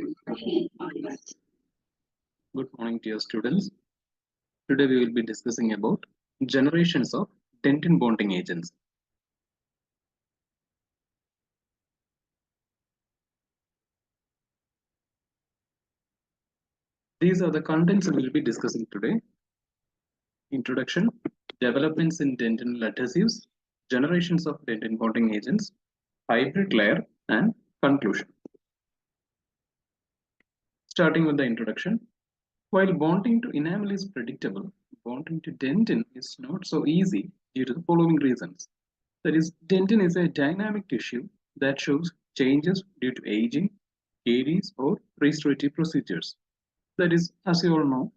Good morning, dear students. Today we will be discussing about generations of dentin bonding agents. These are the contents we will be discussing today. Introduction, developments in dentinal adhesives, generations of dentin bonding agents, hybrid layer, and conclusion. Starting with the introduction, while bonding to enamel is predictable, bonding to dentin is not so easy due to the following reasons. That is, dentin is a dynamic tissue that shows changes due to aging, caries, or restorative procedures. That is, as you all know,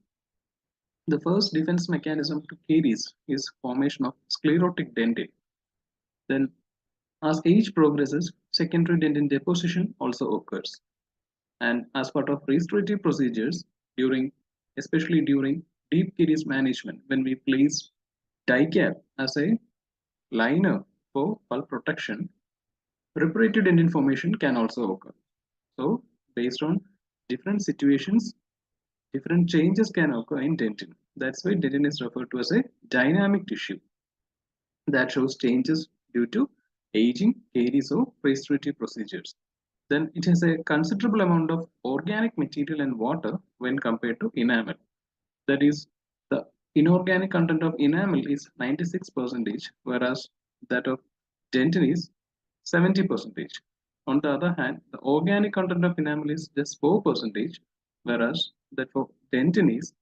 the first defense mechanism to caries is formation of sclerotic dentin. Then, as age progresses, secondary dentin deposition also occurs. And as part of restorative procedures, especially during deep caries management, when we place DICAP as a liner for pulp protection, reparative dentin formation can also occur. So, based on different situations, different changes can occur in dentin. That's why dentin is referred to as a dynamic tissue that shows changes due to aging, caries, or restorative procedures. Then it has a considerable amount of organic material and water when compared to enamel. That is, the inorganic content of enamel is 96%, whereas that of dentin is 70%. On the other hand, the organic content of enamel is just 4%, whereas that for dentin is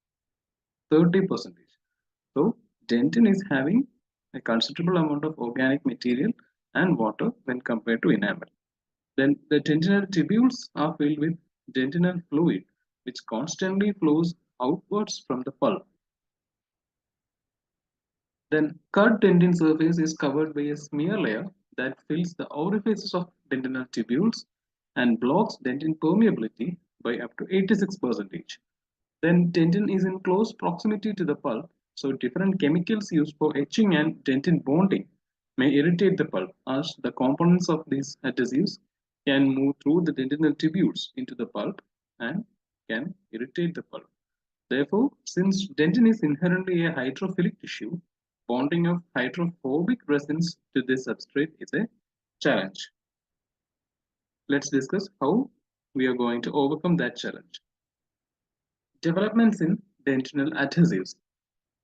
30%. So, dentin is having a considerable amount of organic material and water when compared to enamel. Then the dentinal tubules are filled with dentinal fluid, which constantly flows outwards from the pulp. Then cut dentin surface is covered by a smear layer that fills the orifices of dentinal tubules and blocks dentin permeability by up to 86%. Then dentin is in close proximity to the pulp, so different chemicals used for etching and dentin bonding may irritate the pulp, as the components of these adhesives can move through the dentinal tubules into the pulp and can irritate the pulp. Therefore, since dentin is inherently a hydrophilic tissue, bonding of hydrophobic resins to this substrate is a challenge. Let's discuss how we are going to overcome that challenge. Developments in dentinal adhesives.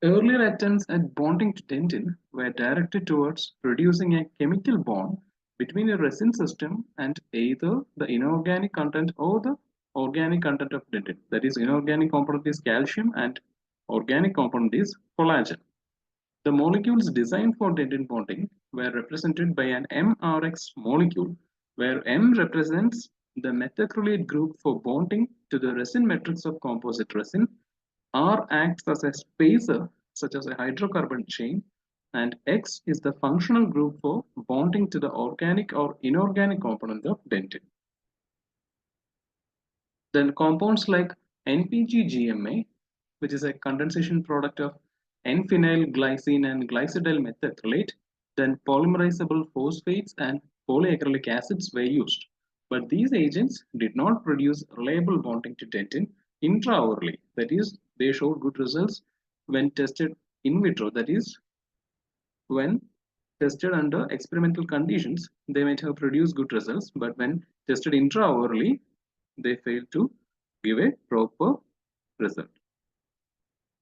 Earlier attempts at bonding to dentin were directed towards producing a chemical bond between a resin system and either the inorganic content or the organic content of dentin. That is, inorganic component is calcium and organic component is collagen. The molecules designed for dentin bonding were represented by an MRX molecule, where M represents the methacrylate group for bonding to the resin matrix of composite resin. R acts as a spacer, such as a hydrocarbon chain, and X is the functional group for bonding to the organic or inorganic component of dentin. Then compounds like NPG-GMA, which is a condensation product of N-phenyl glycine and glycidyl methacrylate, then polymerizable phosphates and polyacrylic acids were used. But these agents did not produce reliable bonding to dentin intraorally. That is, they showed good results when tested in vitro. That is, when tested under experimental conditions, they might have produced good results, but when tested intraorally, they failed to give a proper result.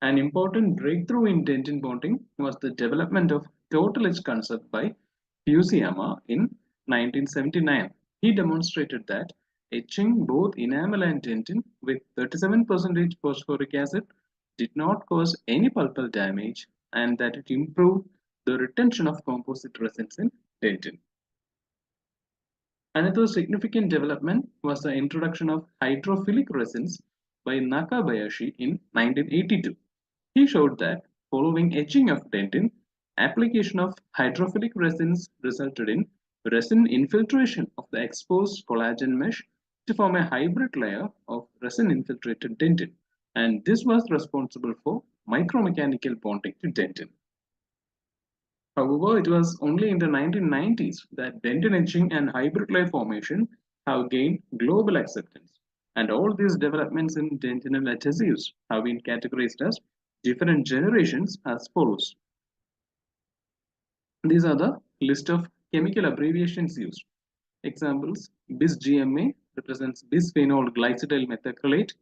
An important breakthrough in dentin bonding was the development of total etch concept by Fusiyama in 1979. He demonstrated that etching both enamel and dentin with 37% phosphoric acid did not cause any pulpal damage and that it improved the retention of composite resins in dentin. Another significant development was the introduction of hydrophilic resins by Nakabayashi in 1982. He showed that following etching of dentin, application of hydrophilic resins resulted in resin infiltration of the exposed collagen mesh to form a hybrid layer of resin infiltrated dentin, and this was responsible for micromechanical bonding to dentin. However, it was only in the 1990s that dentin etching and hybrid layer formation have gained global acceptance. And all these developments in dentinal adhesives have been categorized as different generations as follows. These are the list of chemical abbreviations used. Examples: bis-GMA represents bisphenol glycidyl methacrylate,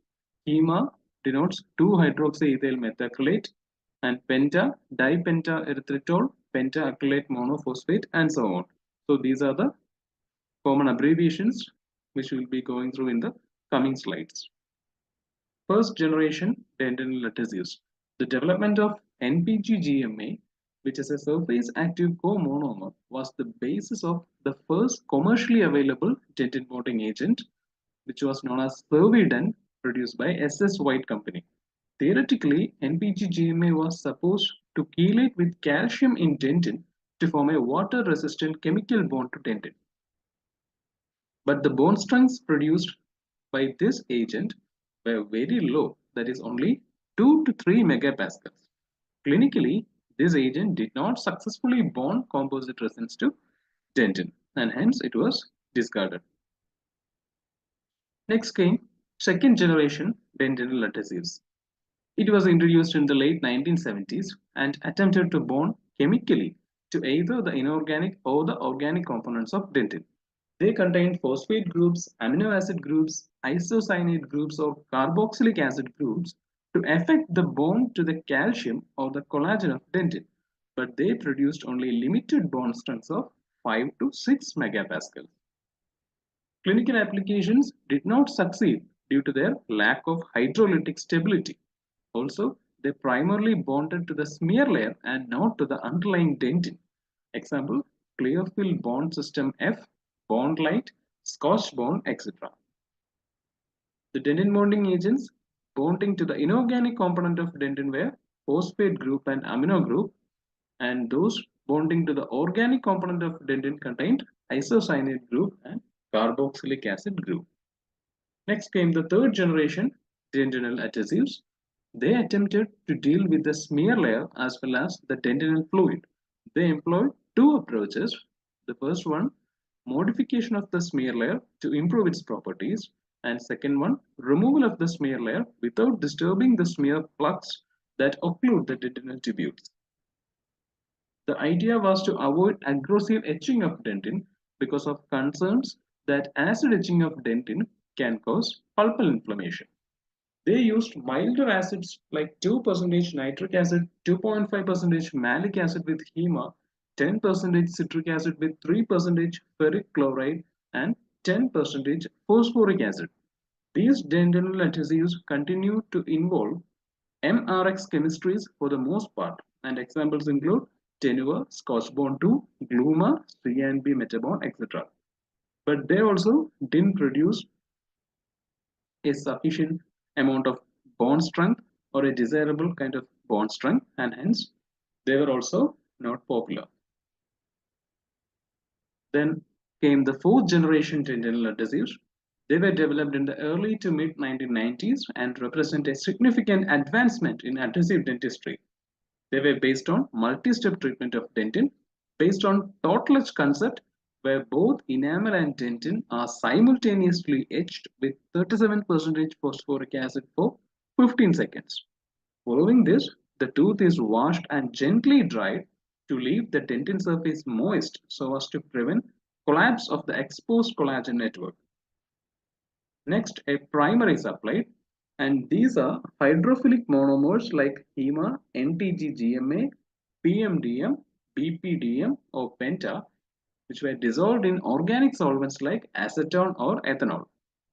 HEMA denotes 2-hydroxyethyl methacrylate, and penta, dipenta-erythritol, penta-acrylate monophosphate, and so on. So these are the common abbreviations which we will be going through in the coming slides. First generation dentinal adhesives. The development of NPG-GMA, which is a surface active co-monomer, was the basis of the first commercially available dentin bonding agent, which was known as Cervident, produced by SS White Company. Theoretically, NPG-GMA was supposed to chelate with calcium in dentin to form a water-resistant chemical bond to dentin. But the bone strengths produced by this agent were very low, that is only 2 to 3 megapascals. Clinically, this agent did not successfully bond composite resins to dentin, and hence it was discarded. Next came second generation dentinal adhesives. It was introduced in the late 1970s and attempted to bond chemically to either the inorganic or the organic components of dentin. They contained phosphate groups, amino acid groups, isocyanate groups, or carboxylic acid groups to affect the bond to the calcium or the collagen of dentin, but they produced only limited bond strengths of 5 to 6 megapascals. Clinical applications did not succeed due to their lack of hydrolytic stability. Also, they primarily bonded to the smear layer and not to the underlying dentin. Example: clear fill bond system F, bond light, Scotch bond, etc. The dentin bonding agents bonding to the inorganic component of dentin were phosphate group and amino group, and those bonding to the organic component of dentin contained isocyanate group and carboxylic acid group. Next came the third generation dentinal adhesives. They attempted to deal with the smear layer as well as the dentinal fluid. They employed two approaches. The first one, modification of the smear layer to improve its properties, and second one, removal of the smear layer without disturbing the smear plugs that occlude the dentinal tubules. The idea was to avoid aggressive etching of dentin because of concerns that acid etching of dentin can cause pulpal inflammation. They used milder acids like 2% nitric acid, 2.5% malic acid with HEMA, 10% citric acid with 3% ferric chloride, and 10% phosphoric acid. These dentinal adhesives continue to involve MRX chemistries for the most part, and examples include Tenua, Scotch-Bond 2, Gluma, C and B Metabond, etc. But they also didn't produce a sufficient amount of bond strength or a desirable kind of bond strength, and hence they were also not popular. Then came the fourth generation dentinal adhesives. They were developed in the early to mid 1990s and represent a significant advancement in adhesive dentistry. They were based on multi-step treatment of dentin, based on total etch concept, where both enamel and dentin are simultaneously etched with 37% phosphoric acid for 15 seconds. Following this, the tooth is washed and gently dried to leave the dentin surface moist so as to prevent collapse of the exposed collagen network. Next, a primer is applied, and these are hydrophilic monomers like HEMA, NTG-GMA, PMDM, BPDM, or Penta, which were dissolved in organic solvents like acetone or ethanol.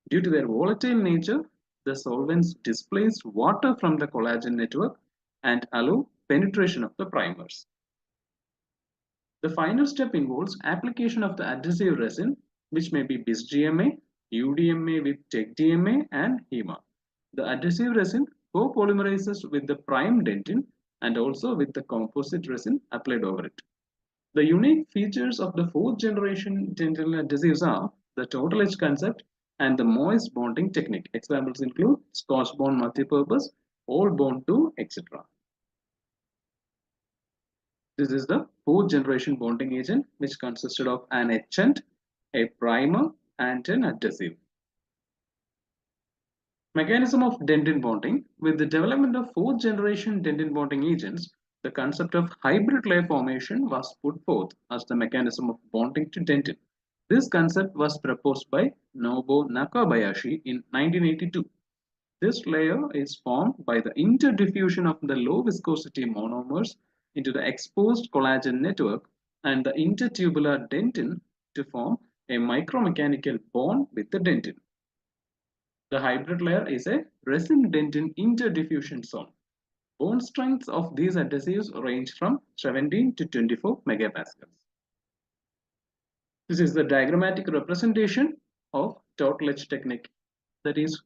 Due to their volatile nature, the solvents displace water from the collagen network and allow penetration of the primers. The final step involves application of the adhesive resin, which may be BIS-GMA, UDMA with TEC-DMA, and HEMA. The adhesive resin copolymerizes with the prime dentin and also with the composite resin applied over it. The unique features of the fourth generation dentinal adhesives are the total etch concept and the moist bonding technique. Examples include Scotch bond multipurpose, all bond 2, etc. This is the fourth generation bonding agent, which consisted of an etchant, a primer, and an adhesive. Mechanism of dentin bonding. With the development of fourth generation dentin bonding agents, the concept of hybrid layer formation was put forth as the mechanism of bonding to dentin. This concept was proposed by Nobuo Nakabayashi in 1982. This layer is formed by the interdiffusion of the low viscosity monomers into the exposed collagen network and the intertubular dentin to form a micromechanical bond with the dentin. The hybrid layer is a resin-dentin interdiffusion zone. Bond strengths of these adhesives range from 17 to 24 megapascals. This is the diagrammatic representation of total etch technique. That is,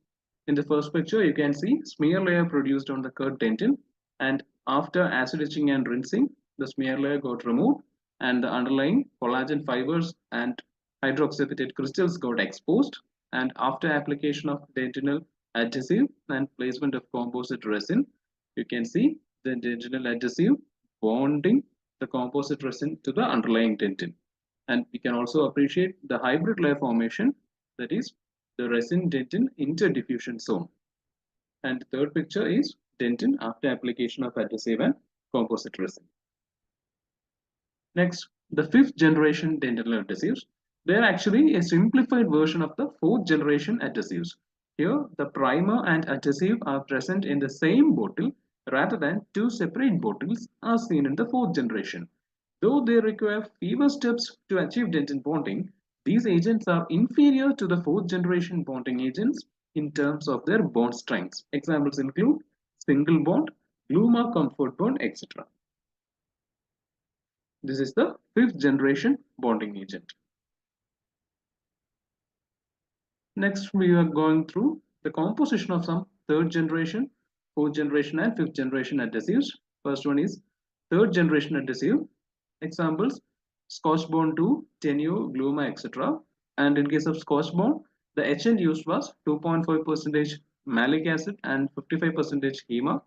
in the first picture, you can see smear layer produced on the cut dentin, and after acid etching and rinsing, the smear layer got removed, and the underlying collagen fibers and hydroxyapatite crystals got exposed. And after application of dentinal adhesive and placement of composite resin, you can see the dentinal adhesive bonding the composite resin to the underlying dentin. And we can also appreciate the hybrid layer formation, that is the resin dentin interdiffusion zone. And the third picture is dentin after application of adhesive and composite resin. Next, the fifth generation dentinal adhesives. They are actually a simplified version of the fourth generation adhesives. Here, the primer and adhesive are present in the same bottle rather than two separate bottles as seen in the fourth generation. Though they require fewer steps to achieve dentin bonding, these agents are inferior to the fourth generation bonding agents in terms of their bond strengths. Examples include single bond, Gluma comfort bond, etc. This is the fifth generation bonding agent. Next, we are going through the composition of some third generation, fourth generation, and fifth generation adhesives. First one is third generation adhesive. Examples: Scotch Bond 2, Tenue, Gluma, etc. And in case of Scotch Bond, the HN used was 2.5% malic acid and 55% HEMA.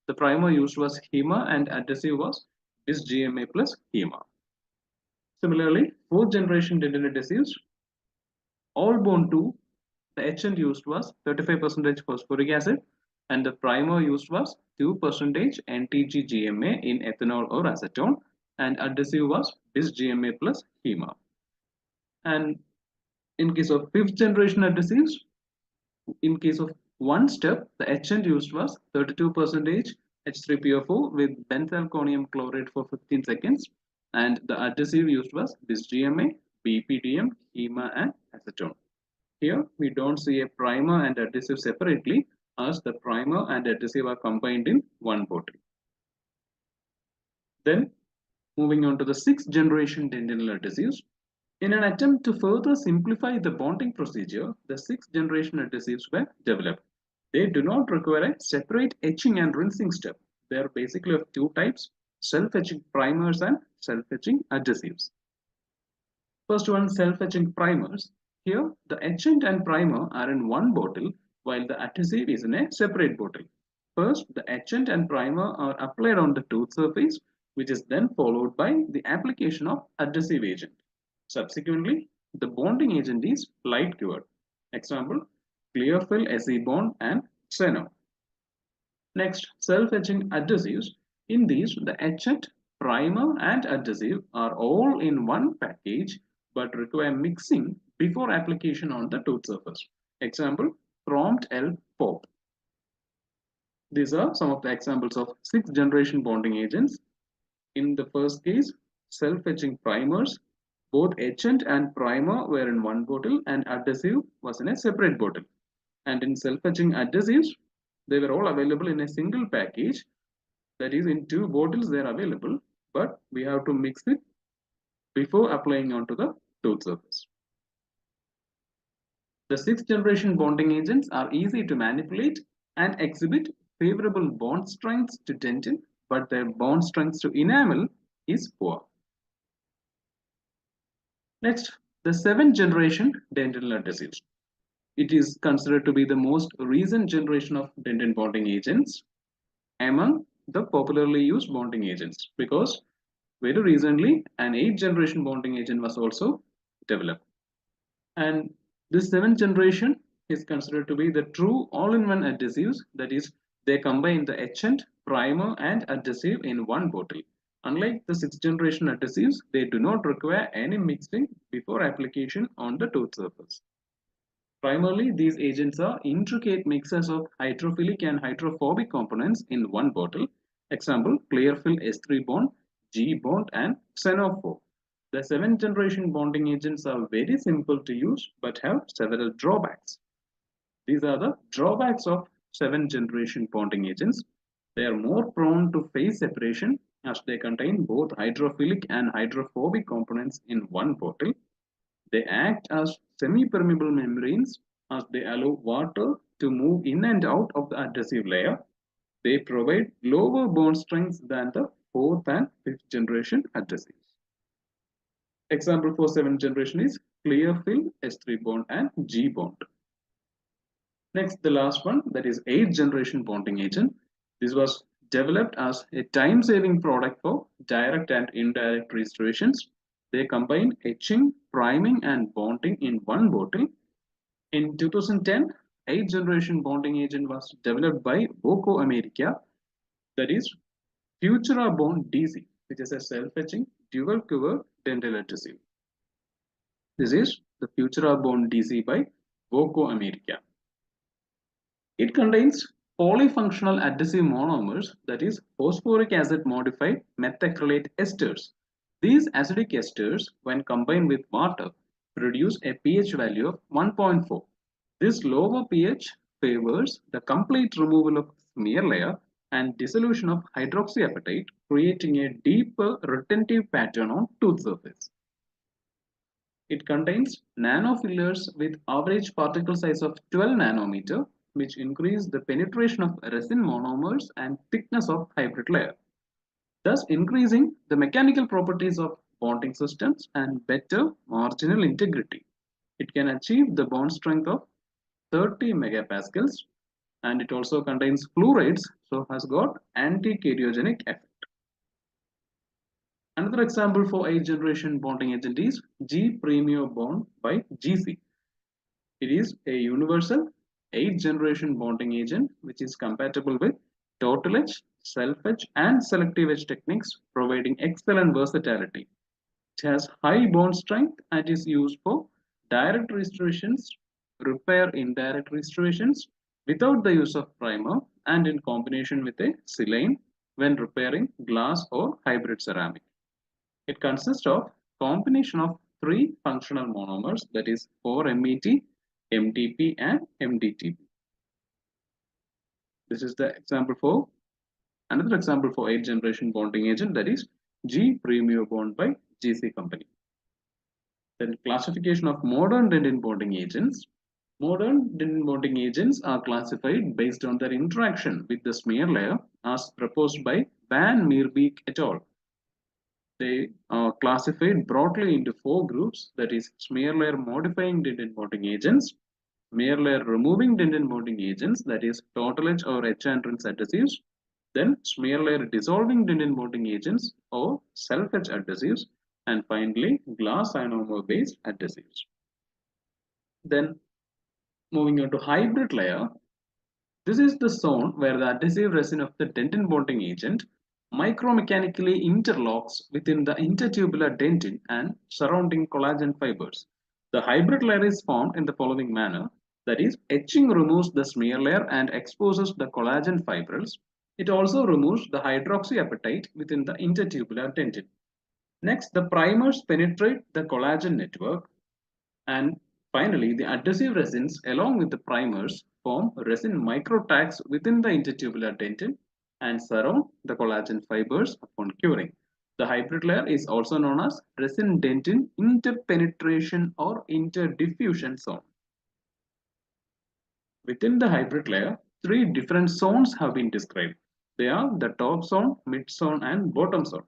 The primer used was HEMA and adhesive was bis GMA plus HEMA. Similarly, fourth generation dentin adhesives, all bond 2, the HN used was 35% phosphoric acid and the primer used was 2% NTG-GMA in ethanol or acetone and adhesive was bis GMA plus HEMA. And in case of fifth generation adhesives, in case of one step, the HN used was 32% H3PO4 with benzalkonium chloride for 15 seconds and the adhesive used was bis GMA, BPDM, HEMA and acetone. Here we don't see a primer and adhesive separately as the primer and adhesive are combined in one bottle. Then moving on to the sixth generation dentinal adhesives. In an attempt to further simplify the bonding procedure, the sixth generation adhesives were developed. They do not require a separate etching and rinsing step. They are basically of two types, self-etching primers and self-etching adhesives. First one, self-etching primers. Here, the etchant and primer are in one bottle while the adhesive is in a separate bottle. First, the etchant and primer are applied on the tooth surface, which is then followed by the application of adhesive agent. Subsequently, the bonding agent is light cured. Example, Clearfill SE bond and Xeno. Next, self-etching adhesives. In these, the etchant, primer and adhesive are all in one package but require mixing before application on the tooth surface. Example, Prompt L Pop. These are some of the examples of sixth generation bonding agents. In the first case, self-etching primers, both etchant and primer were in one bottle and adhesive was in a separate bottle. And in self-etching adhesives, they were all available in a single package. That is, in two bottles they are available, but we have to mix it before applying onto the tooth surface. The sixth generation bonding agents are easy to manipulate and exhibit favorable bond strengths to dentin, but their bond strengths to enamel is poor. Next, the seventh generation dentinal adhesives. It is considered to be the most recent generation of dentin bonding agents among the popularly used bonding agents because very recently an 8th generation bonding agent was also developed. And this 7th generation is considered to be the true all-in-one adhesives. That is, they combine the etchant, primer, and adhesive in one bottle. Unlike the sixth generation adhesives, they do not require any mixing before application on the tooth surface. Primarily, these agents are intricate mixes of hydrophilic and hydrophobic components in one bottle. Example, Clearfill S3 bond, G bond, and Xenophore. The seventh generation bonding agents are very simple to use but have several drawbacks. These are the drawbacks of seventh generation bonding agents. They are more prone to phase separation as they contain both hydrophilic and hydrophobic components in one bottle. They act as semi-permeable membranes as they allow water to move in and out of the adhesive layer. They provide lower bond strength than the fourth and fifth generation adhesives. Example for seventh generation is Clearfill S3 bond and G bond. Next, the last one, that is eighth generation bonding agent. This was developed as a time-saving product for direct and indirect restorations. They combine etching, priming, and bonding in one bottle. In 2010, eighth generation bonding agent was developed by Voco America, that is Futura Bond DC, which is a self-etching dual cover dental adhesive. This is the Futura Bond DC by Voco America. It contains polyfunctional adhesive monomers, that is phosphoric acid modified methacrylate esters. These acidic esters, when combined with water, produce a pH value of 1.4. This lower pH favors the complete removal of smear layer and dissolution of hydroxyapatite, creating a deeper retentive pattern on tooth surface. It contains nanofillers with average particle size of 12 nanometer, which increase the penetration of resin monomers and thickness of hybrid layer, thus increasing the mechanical properties of bonding systems and better marginal integrity. It can achieve the bond strength of 30 megapascals, and it also contains fluorides, so has got anti-cariogenic effect. Another example for 8th generation bonding agent is G Premium Bond by GC. It is a universal 8th generation bonding agent which is compatible with total etch, self etch, and selective etch techniques, providing excellent versatility. It has high bond strength and is used for direct restorations, repair indirect restorations without the use of primer, and in combination with a silane when repairing glass or hybrid ceramic. It consists of combination of three functional monomers, that is 4-MET, MTP, and MDTP. This is the example for another example for 8th generation bonding agent, that is G Premium Bond by GC company. Then classification of modern dentin bonding agents. Modern dentin bonding agents are classified based on their interaction with the smear layer as proposed by Van Meerbeek et al. They are classified broadly into four groups, that is smear layer modifying dentin bonding agents, smear layer removing dentin bonding agents, that is total etch or etch and rinse adhesives, then smear layer dissolving dentin bonding agents or self etch adhesives, and finally glass ionomer based adhesives. Then moving on to hybrid layer, this is the zone where the adhesive resin of the dentin bonding agent micromechanically interlocks within the intertubular dentin and surrounding collagen fibers. The hybrid layer is formed in the following manner, that is, etching removes the smear layer and exposes the collagen fibrils. It also removes the hydroxyapatite within the intertubular dentin. Next, the primers penetrate the collagen network, and finally, the adhesive resins along with the primers form resin microtags within the intertubular dentin and surround the collagen fibers upon curing. The hybrid layer is also known as resin dentin interpenetration or interdiffusion zone. Within the hybrid layer, three different zones have been described. They are the top zone, mid zone, and bottom zone.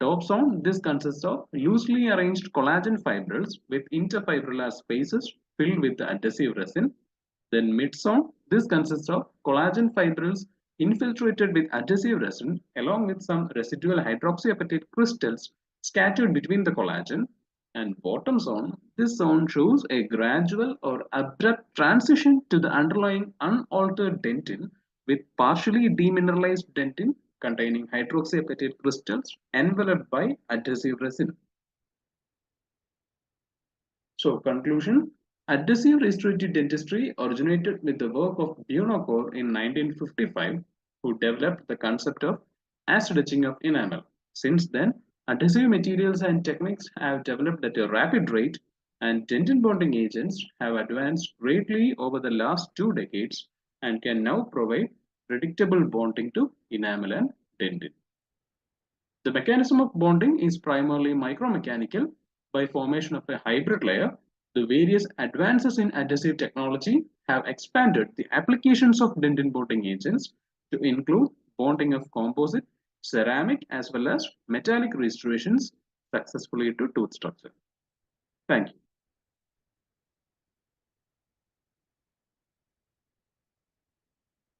Top zone, this consists of loosely arranged collagen fibrils with interfibrillar spaces filled with the adhesive resin. Then mid zone, this consists of collagen fibrils infiltrated with adhesive resin along with some residual hydroxyapatite crystals scattered between the collagen. And bottom zone, this zone shows a gradual or abrupt transition to the underlying unaltered dentin with partially demineralized dentin containing hydroxyapatite crystals enveloped by adhesive resin. So, conclusion, adhesive restorative dentistry originated with the work of Buonocore in 1955, who developed the concept of acid etching of enamel. Since then, adhesive materials and techniques have developed at a rapid rate, and dentin bonding agents have advanced greatly over the last 2 decades and can now provide predictable bonding to enamel and dentin. The mechanism of bonding is primarily micromechanical by formation of a hybrid layer. The various advances in adhesive technology have expanded the applications of dentin bonding agents to include bonding of composite, ceramic, as well as metallic restorations successfully to tooth structure. Thank you.